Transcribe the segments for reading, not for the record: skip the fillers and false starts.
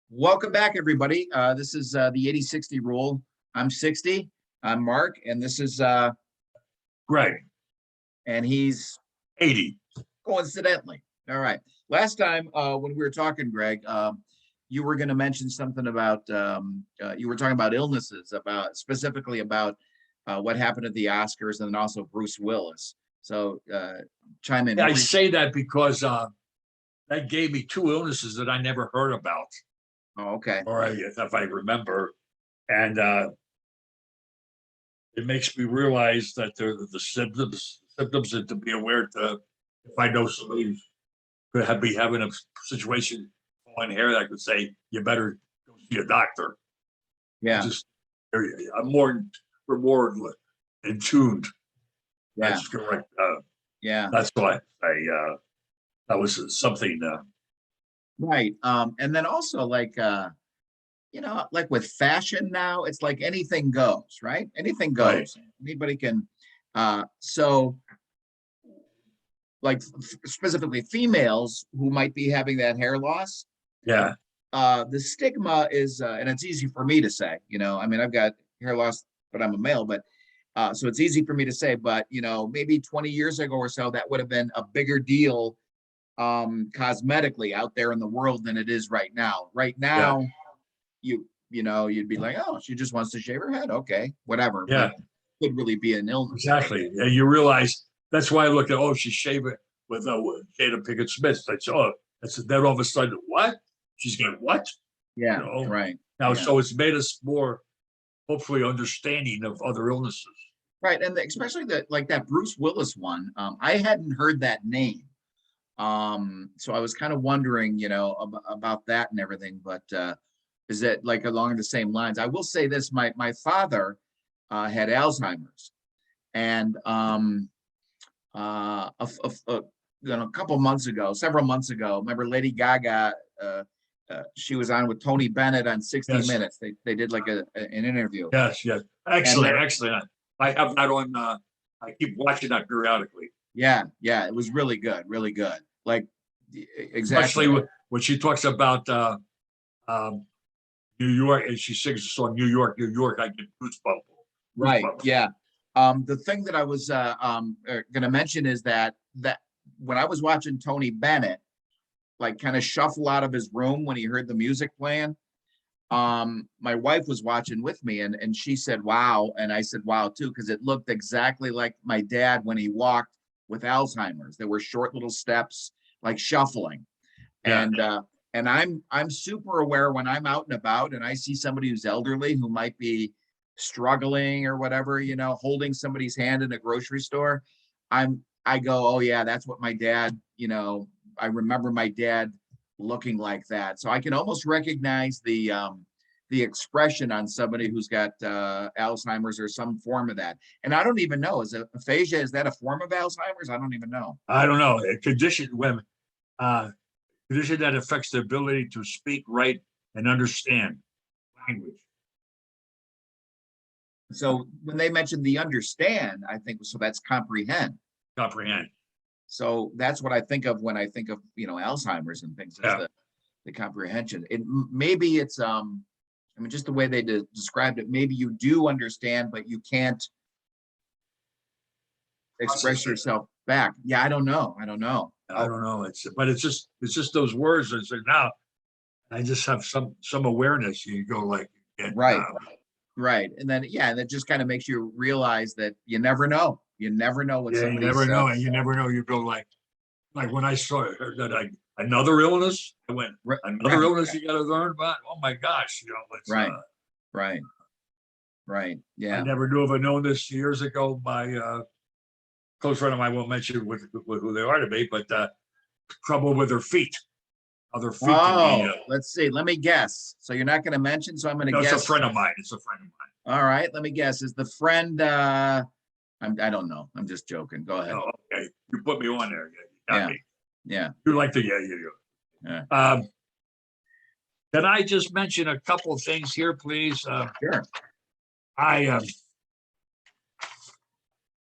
Welcome back, everybody. This is the 80-60 rule. I'm 60. I'm Mark, and this is Greg, and he's 80. coincidentally. All right. Last time when we were talking, Greg, you were going to mention something about you were talking about illnesses, about specifically about what happened at the Oscars, and then also Bruce Willis. So chime in. I say that because that gave me two illnesses that I never heard about, Oh, okay. or if I remember, and it makes me realize that the symptoms and to be aware to if I know somebody could be having a situation on hair that I could say you better go see a doctor. Yeah. I'm more in tuned. Yeah. That's correct. Yeah. That's why that was something. Right. And then also like like with fashion now, it's like anything goes, right? Anything goes. Right. Anybody can so like specifically females who might be having that hair loss. Yeah. The stigma is and it's easy for me to say, I mean, I've got hair loss, but I'm a male, but so it's easy for me to say, but maybe 20 years ago or so, that would have been a bigger deal cosmetically out there in the world than it is right now. Right now, you'd be like, oh, she just wants to shave her head. Okay, whatever. Yeah. But it could really be an illness. Exactly. Yeah, you realize that's why I look at she's shaving with Jada Pinkett Smith. That's then all of a sudden what? She's got what? Yeah, right. Now, yeah. So it's made us more hopefully understanding of other illnesses. Right, and especially that Bruce Willis one. I hadn't heard that name. So I was kind of wondering, about that and everything, but is it like along the same lines? I will say this, my father had Alzheimer's, and a couple months ago, several months ago, remember Lady Gaga, she was on with Tony Bennett on 60 Yes. Minutes. They did like an interview. Yes. Excellent. I have that on I keep watching that periodically. Yeah, it was really good, really good. Like exactly. Especially when she talks about New York and she sings the song New York, I get goosebumps. Right. Yeah. The thing that I was going to mention is that when I was watching Tony Bennett, like kind of shuffle out of his room when he heard the music playing, my wife was watching with me and she said, wow. And I said, wow, too, because it looked exactly like my dad when he walked with Alzheimer's. There were short little steps, like shuffling. Yeah. And I'm super aware when I'm out and about and I see somebody who's elderly who might be struggling or whatever, holding somebody's hand in a grocery store. I go, oh yeah, that's what my dad, I remember my dad looking like that. So I can almost recognize the expression on somebody who's got Alzheimer's or some form of that. And I don't even know, is aphasia, is that a form of Alzheimer's? I don't even know. I don't know. A condition that affects the ability to speak, write, and understand language. So when they mentioned the understand, I think, so that's comprehend. Comprehend. So that's what I think of when I think of, Alzheimer's and things. Yeah. The comprehension. Maybe it's, just the way they described it, maybe you do understand, but you can't express yourself back. Yeah, I don't know. I don't know. It's just those words that say now I just have some awareness. You go like, right. Right. And then, that just kind of makes you realize that you never know. You never know what somebody you never know. And you never know. You go like when I saw that another illness, I went, another illness you got to learn about. Oh my gosh. It's, right. Yeah. I never knew of an illness years ago. My close friend of mine, won't mention with who they are to me, but trouble with their feet. Other feet. Let's see. Let me guess. So you're not going to mention. So I'm going to guess. It's a friend of mine. All right. Let me guess. Is the friend? I don't know. I'm just joking. Go ahead. Oh, okay. You put me on there. You got me. Yeah. You like to yeah. Can I just mention a couple of things here, please? Sure.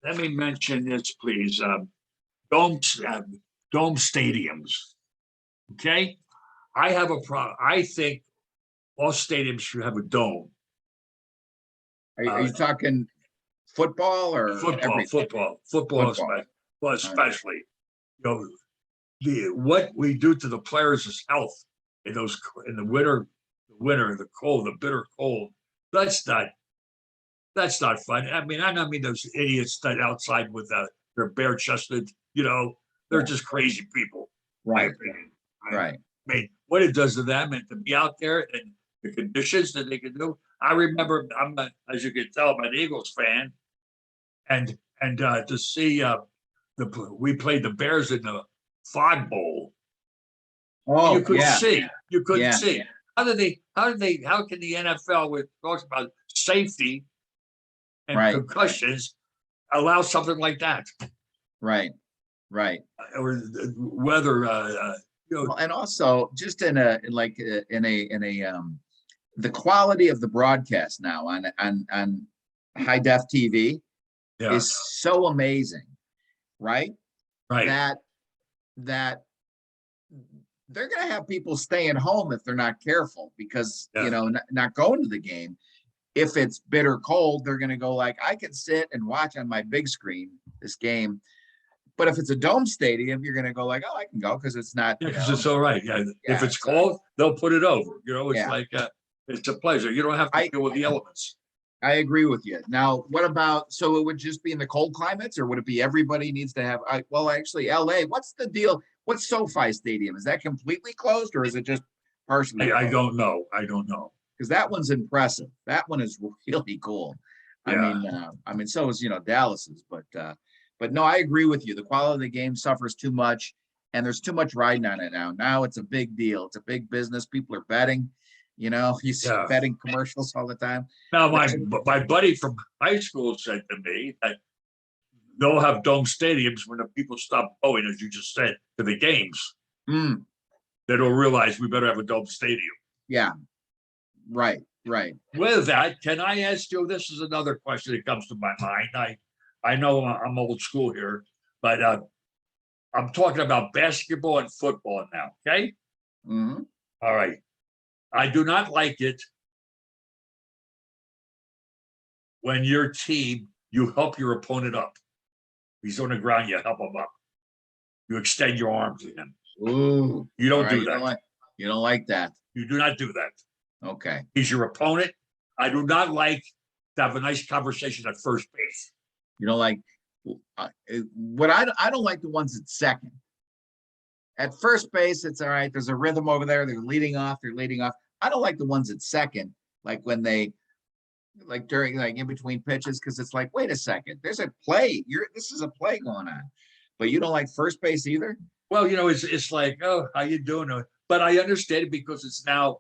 Let me mention this, please. Dome stadiums. Okay, I have a problem. I think all stadiums should have a dome. Are you talking football or Football, football, Football. especially. You know, what we do to the players' health in the winter, the cold, the bitter cold. That's not fun. I mean those idiots that outside with their bare chested. They're just crazy people. Right. Right. Right. I mean, what it does to them and to be out there and the conditions that they can do. I remember, as you can tell, I'm an Eagles fan, and to see we played the Bears in the Fog Bowl. Oh, You couldn't yeah. see. You couldn't Yeah. see. How can the NFL, with talks about safety and Right. concussions, allow something like that? Right. Right. Or whether Well, and also just in a the quality of the broadcast now on high def TV yeah, is so amazing, right? right. That they're going to have people staying home if they're not careful because Yeah. not going to the game. If it's bitter cold, they're going to go like, I can sit and watch on my big screen this game. But if it's a dome stadium, you're going to go like, oh, I can go because it's not. Yeah, because it's all right. Yeah. If it's so- cold, they'll put it over. It's Yeah. like it's a pleasure. You don't have to deal with the elements. I agree with you. Now, what about, so it would just be in the cold climates or would it be everybody needs to have, well, actually LA, what's the deal? What's SoFi Stadium? Is that completely closed or is it just partially? I don't know. Because that one's impressive. That one is really cool. Yeah. I mean, so is, Dallas's, but no, I agree with you. The quality of the game suffers too much and there's too much riding on it now. Now it's a big deal. It's a big business. People are betting, you see Yeah. betting commercials all the time. Now, my buddy from high school said to me that they'll have dome stadiums when the people stop going, as you just said, to the games. Mm, They don't realize we better have a dome stadium. yeah. Right. With that, can I ask you? This is another question that comes to my mind. I know I'm old school here, but I'm talking about basketball and football now. Okay. Mhm. All right. I do not like it when your team, you help your opponent up. He's on the ground, you help him up. You extend your arm to him. Ooh. You don't All do right, that. You don't like that. You do not do that. Okay. He's your opponent. I do not like to have a nice conversation at first base. You don't like what I don't like the ones at second. At first base, it's all right. There's a rhythm over there. They're leading off. I don't like the ones at second, like when they during in between pitches, because it's like, wait a second, there's a play. This is a play going on. But you don't like first base either? Well, it's like, oh, how you doing? But I understand it because it's now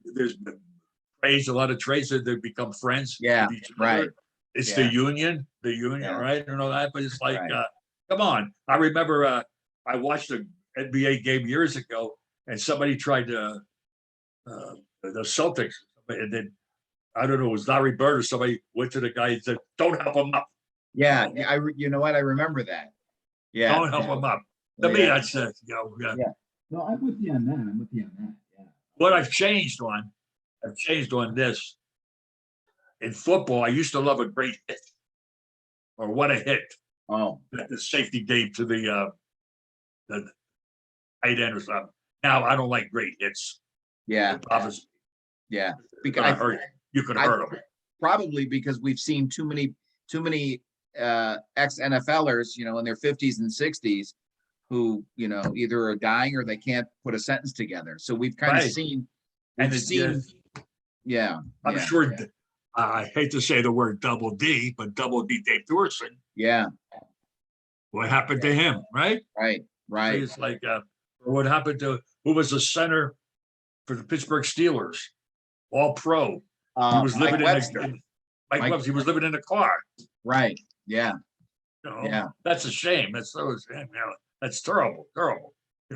there's been trades, a lot of trades that they become friends. Yeah, with each right. other. It's Yeah. the union, Yeah. right? And all that. But it's like, Right. come on. I remember I watched an NBA game years ago, and somebody tried to the Celtics, and then I don't know, it was Larry Bird or somebody went to the guy and said, "Don't help him up. Yeah. You know what? I remember that. Yeah. Don't help him up." To Yeah. me, that's Yeah. No, I'm with you on that. Yeah. what I've changed on this. In football, I used to love a great hit or what a hit. Oh, The safety gave to the tight end or something. Now I don't like great hits. yeah. It bothers me. Yeah. You could hurt them. Probably because we've seen too many ex NFLers, in their 50s and 60s who, either are dying or they can't put a sentence together. So we've kind of Right. seen, And yeah. I'm sure. I hate to say the word Double D, but Double D Dave Thorson. Yeah. What happened to him? Right. Right. It's like what happened to who was the center for the Pittsburgh Steelers, All Pro. He was Mike living Webster. Mike Webster. He was living in a car. Right. Yeah. Yeah. That's a shame. That's terrible.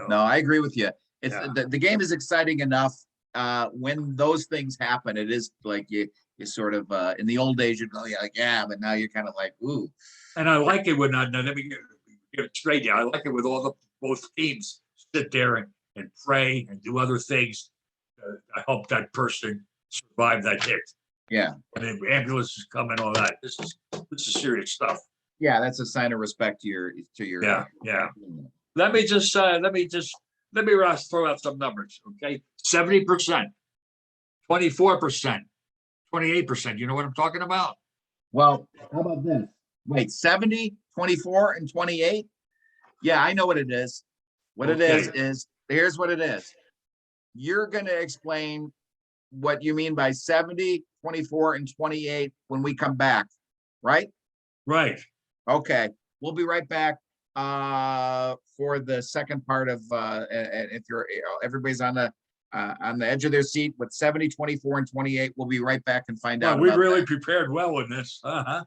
No, I agree with you. It's Yeah. the game is exciting enough. When those things happen, it is like you sort of in the old days, you'd go, yeah, but now you're kind of like, ooh. And I like it when let me get it straight here. I like it with both teams sit there and pray and do other things I hope that person survived that hit. Yeah, And the ambulance is coming, all that. This is serious stuff. yeah, that's a sign of respect to your. Yeah, yeah. Let me throw out some numbers, okay? 70%, 24%, 28%. You know what I'm talking about? Well, how about this? Wait, 70, 24, and 28? Yeah, I know what it is. What it Okay. is, here's what it is. You're gonna explain what you mean by 70, 24, and 28 when we come back, right? Right. Okay, we'll be right back for the second part of if you're everybody's on the edge of their seat with 70, 24, and 28. We'll be right back and find Well, out we about really that. prepared well in this. Uh-huh.